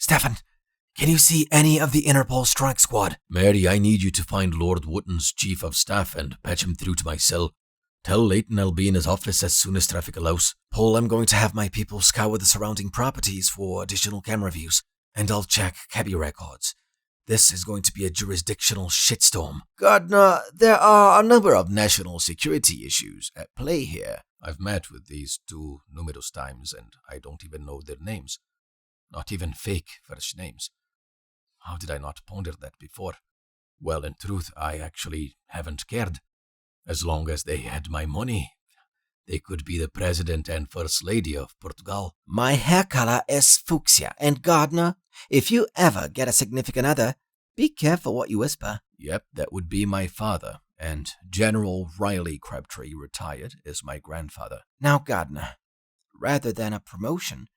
Stefan, can you see any of the Interpol strike squad? Mary, I need you to find Lord Wootton's chief of staff and patch him through to my cell. Tell Leighton I'll be in his office as soon as traffic allows. Paul, I'm going to have my people scour the surrounding properties for additional camera views, and I'll check cabbie records. This is going to be a jurisdictional shitstorm. Gardner, there are a number of national security issues at play here. I've met with these two numerous times, and I don't even know their names. Not even fake first names. How did I not ponder that before? Well, in truth, I actually haven't cared. As long as they had my money, they could be the president and first lady of Portugal. My hair color is fuchsia, and Gardner, if you ever get a significant other, be careful what you whisper. Yep, that would be my father, and General Riley Crabtree, retired, is my grandfather. Now, Gardner, rather than a promotion,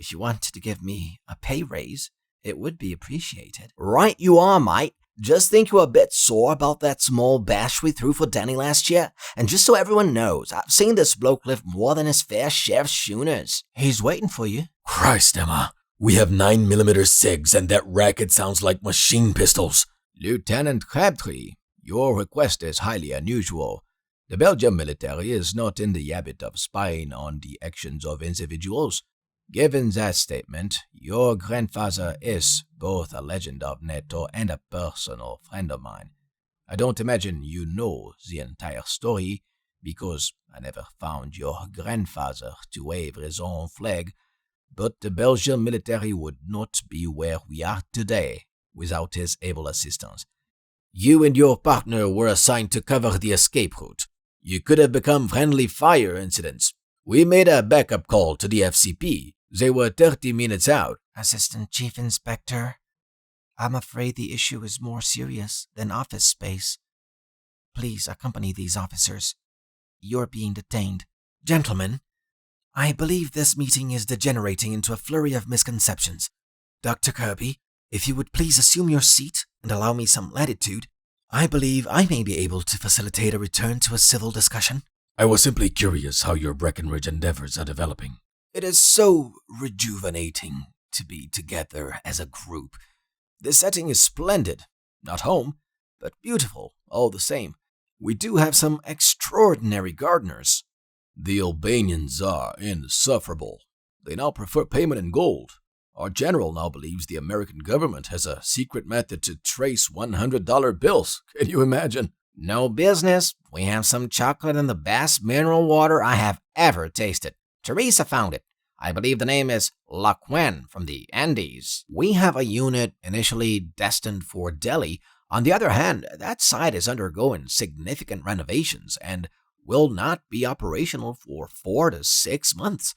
if you wanted to give me a pay raise, it would be appreciated. Right you are, mate. Just think you're a bit sore about that small bash we threw for Danny last year. And just so everyone knows, I've seen this bloke lift more than his fair share of schooners. He's waiting for you. Christ, Emma. We have 9mm SIGs and that racket sounds like machine pistols. Lieutenant Crabtree, your request is highly unusual. The Belgian military is not in the habit of spying on the actions of individuals. Given that statement, your grandfather is both a legend of NATO and a personal friend of mine. I don't imagine you know the entire story, because I never found your grandfather to wave his own flag, but the Belgian military would not be where we are today without his able assistance. You and your partner were assigned to cover the escape route. You could have become friendly fire incidents. We made a backup call to the FCP. They were 30 minutes out. Assistant Chief Inspector, I'm afraid the issue is more serious than office space. Please accompany these officers. You're being detained. Gentlemen, I believe this meeting is degenerating into a flurry of misconceptions. Dr. Kirby, if you would please assume your seat and allow me some latitude, I believe I may be able to facilitate a return to a civil discussion. I was simply curious how your Breckenridge endeavors are developing. It is so rejuvenating to be together as a group. The setting is splendid. Not home, but beautiful all the same. We do have some extraordinary gardeners. The Albanians are insufferable. They now prefer payment in gold. Our general now believes the American government has a secret method to trace $100 bills. Can you imagine? No business. We have some chocolate and the best mineral water I have ever tasted. Teresa found it. I believe the name is La Quen from the Andes. We have a unit initially destined for Delhi. On the other hand, that site is undergoing significant renovations and will not be operational for 4 to 6 months,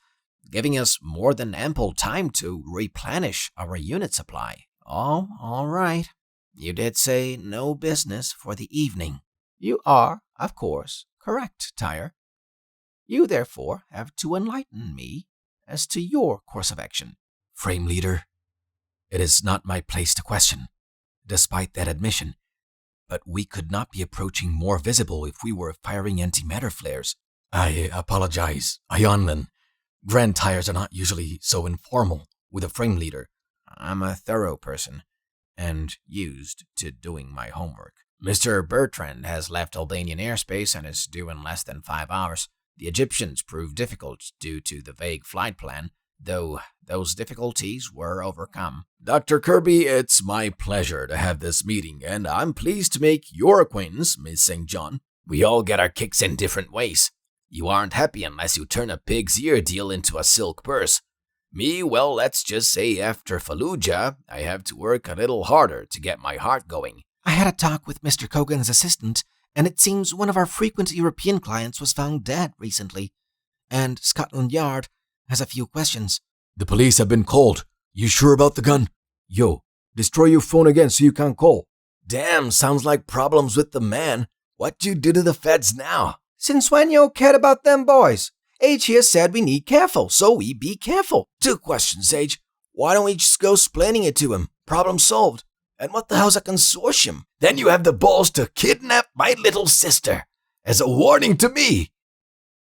giving us more than ample time to replenish our unit supply. Oh, all right. You did say no business for the evening. You are, of course, correct, Tyre. You, therefore, have to enlighten me as to your course of action. Frame leader, it is not my place to question, despite that admission, but we could not be approaching more visible if we were firing antimatter flares. I apologize, Ionlin. Grand tires are not usually so informal with a frame leader. I'm a thorough person, and used to doing my homework. Mr. Bertrand has left Albanian airspace and is due in less than 5 hours. The Egyptians proved difficult due to the vague flight plan, though those difficulties were overcome. Dr. Kirby, it's my pleasure to have this meeting, and I'm pleased to make your acquaintance, Miss St. John. We all get our kicks in different ways. You aren't happy unless you turn a pig's ear deal into a silk purse. Me, well, let's just say after Fallujah, I have to work a little harder to get my heart going. I had a talk with Mr. Kogan's assistant, and it seems one of our frequent European clients was found dead recently, and Scotland Yard has a few questions. The police have been called. You sure about the gun? Yo, destroy your phone again so you can't call. Damn, sounds like problems with the man. What you do to the feds now? Since when you cared about them boys? H here said we need careful, so we be careful. 2 questions, H. Why don't we just go explaining it to him? Problem solved. And what the hell's a consortium? Then you have the balls to kidnap my little sister as a warning to me.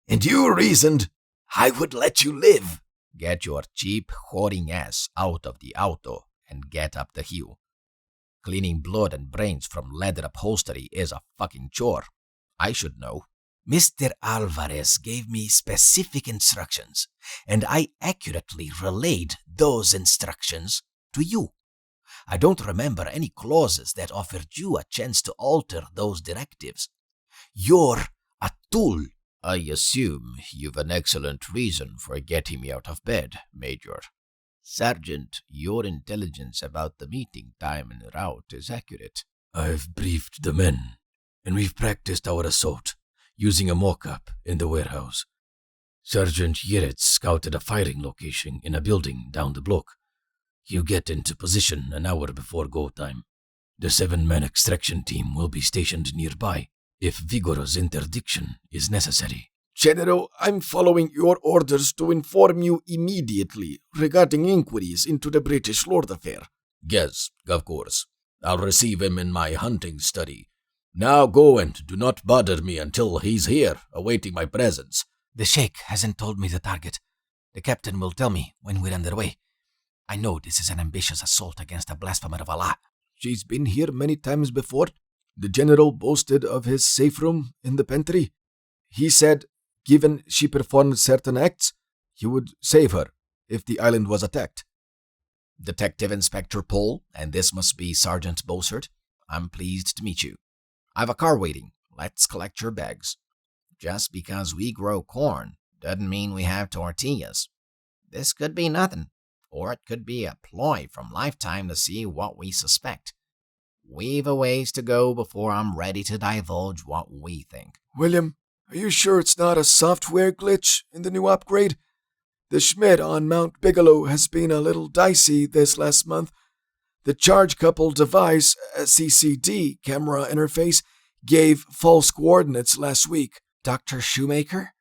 And you reasoned I would let you live. Get your cheap, hoarding ass out of the auto and get up the hill. Cleaning blood and brains from leather upholstery is a fucking chore. I should know. Mr. Alvarez gave me specific instructions, and I accurately relayed those instructions to you. I don't remember any clauses that offered you a chance to alter those directives. You're a tool. I assume you've an excellent reason for getting me out of bed, Major. Sergeant, your intelligence about the meeting time and route is accurate. I've briefed the men, and we've practiced our assault, using a mock-up in the warehouse. Sergeant Yeretz scouted a firing location in a building down the block. He'll get into position an hour before go time. The 7-man extraction team will be stationed nearby if vigorous interdiction is necessary. General, I'm following your orders to inform you immediately regarding inquiries into the British Lord affair. Yes, of course. I'll receive him in my hunting study. Now go and do not bother me until he's here, awaiting my presence. The Sheikh hasn't told me the target. The captain will tell me when we're underway. I know this is an ambitious assault against a blasphemer of Allah. She's been here many times before. The general boasted of his safe room in the pantry. He said, given she performed certain acts, he would save her if the island was attacked. Detective Inspector Pohl, and this must be Sergeant Bossert. I'm pleased to meet you. I've a car waiting. Let's collect your bags. Just because we grow corn doesn't mean we have tortillas. This could be nothing, or it could be a ploy from Lifetime to see what we suspect. We've a ways to go before I'm ready to divulge what we think. William, are you sure it's not a software glitch in the new upgrade? The Schmidt on Mount Bigelow has been a little dicey this last month. The charge-coupled device, CCD camera interface, gave false coordinates last week. Dr. Shoemaker?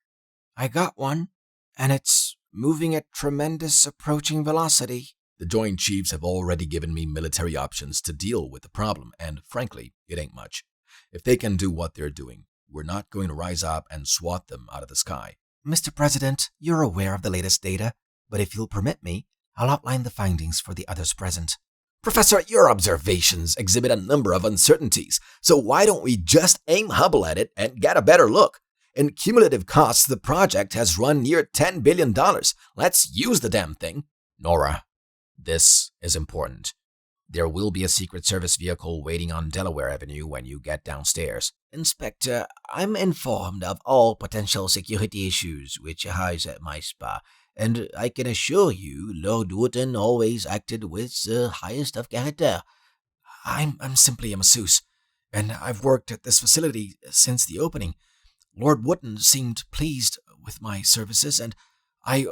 I got one, and it's moving at tremendous approaching velocity. The Joint Chiefs have already given me military options to deal with the problem, and frankly, it ain't much. If they can do what they're doing, we're not going to rise up and swat them out of the sky. Mr. President, you're aware of the latest data, but if you'll permit me, I'll outline the findings for the others present. Professor, your observations exhibit a number of uncertainties, so why don't we just aim Hubble at it and get a better look? In cumulative costs, the project has run near $10 billion. Let's use the damn thing. Nora, this is important. There will be a Secret Service vehicle waiting on Delaware Avenue when you get downstairs. Inspector, I'm informed of all potential security issues which arise at my spa, and I can assure you Lord Wootton always acted with the highest of character. I'm simply a masseuse, and I've worked at this facility since the opening. Lord Wootton seemed pleased with my services, and I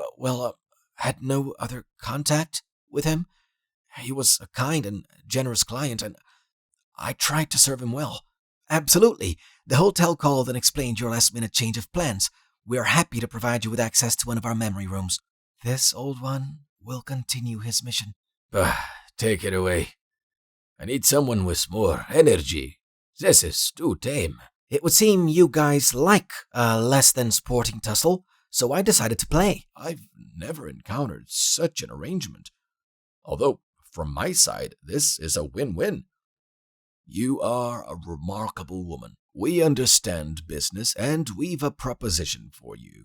had no other contact with him. He was a kind and generous client, and I tried to serve him well. Absolutely. The hotel called and explained your last-minute change of plans. We are happy to provide you with access to one of our memory rooms. This old one will continue his mission. Take it away. I need someone with more energy. This is too tame. It would seem you guys like a less-than-sporting tussle, so I decided to play. I've never encountered such an arrangement. Although, from my side, this is a win-win. You are a remarkable woman. We understand business, and we've a proposition for you.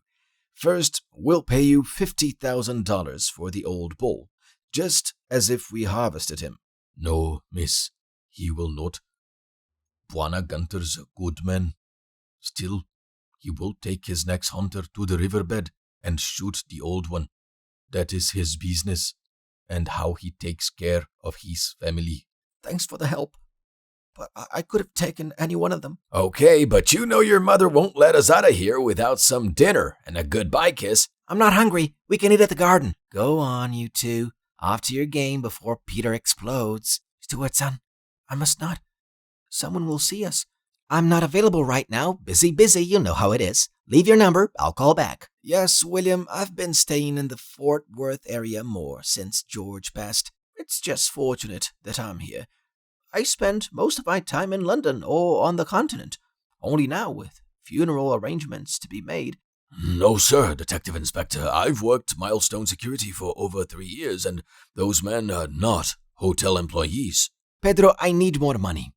First, we'll pay you $50,000 for the old bull, just as if we harvested him. No, miss, he will not. Bwana Gunter's a good man. Still, he will take his next hunter to the riverbed and shoot the old one. That is his business, and how he takes care of his family. Thanks for the help, but I could have taken any one of them. Okay, but you know your mother won't let us out of here without some dinner and a goodbye kiss. I'm not hungry. We can eat at the garden. Go on, you two. Off to your game before Peter explodes. Stewart-son, I must not. Someone will see us. I'm not available right now. Busy, you know how it is. Leave your number. I'll call back. Yes, William, I've been staying in the Fort Worth area more since George passed. It's just fortunate that I'm here. I spend most of my time in London or on the continent, only now with funeral arrangements to be made. No, sir, Detective Inspector. I've worked Milestone Security for over 3 years, and those men are not hotel employees. Pedro, I need more money.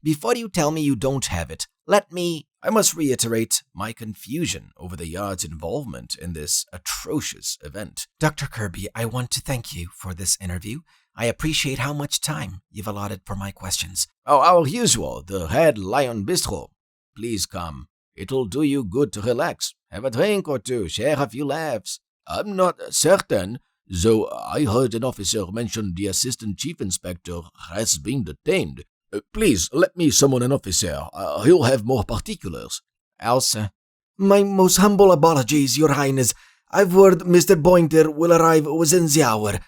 Before you tell me you don't have it, I must reiterate my confusion over the Yard's involvement in this atrocious event. Dr. Kirby, I want to thank you for this interview. I appreciate how much time you've allotted for my questions. Oh, our usual, the Red Lion Bistro. Please come. It'll do you good to relax. Have a drink or two, share a few laughs. I'm not certain, though I heard an officer mention the assistant chief inspector has been detained. Please, let me summon an officer. He'll have more particulars. Elsa. My most humble apologies, Your Highness. I've heard Mr. Bointer will arrive within the hour.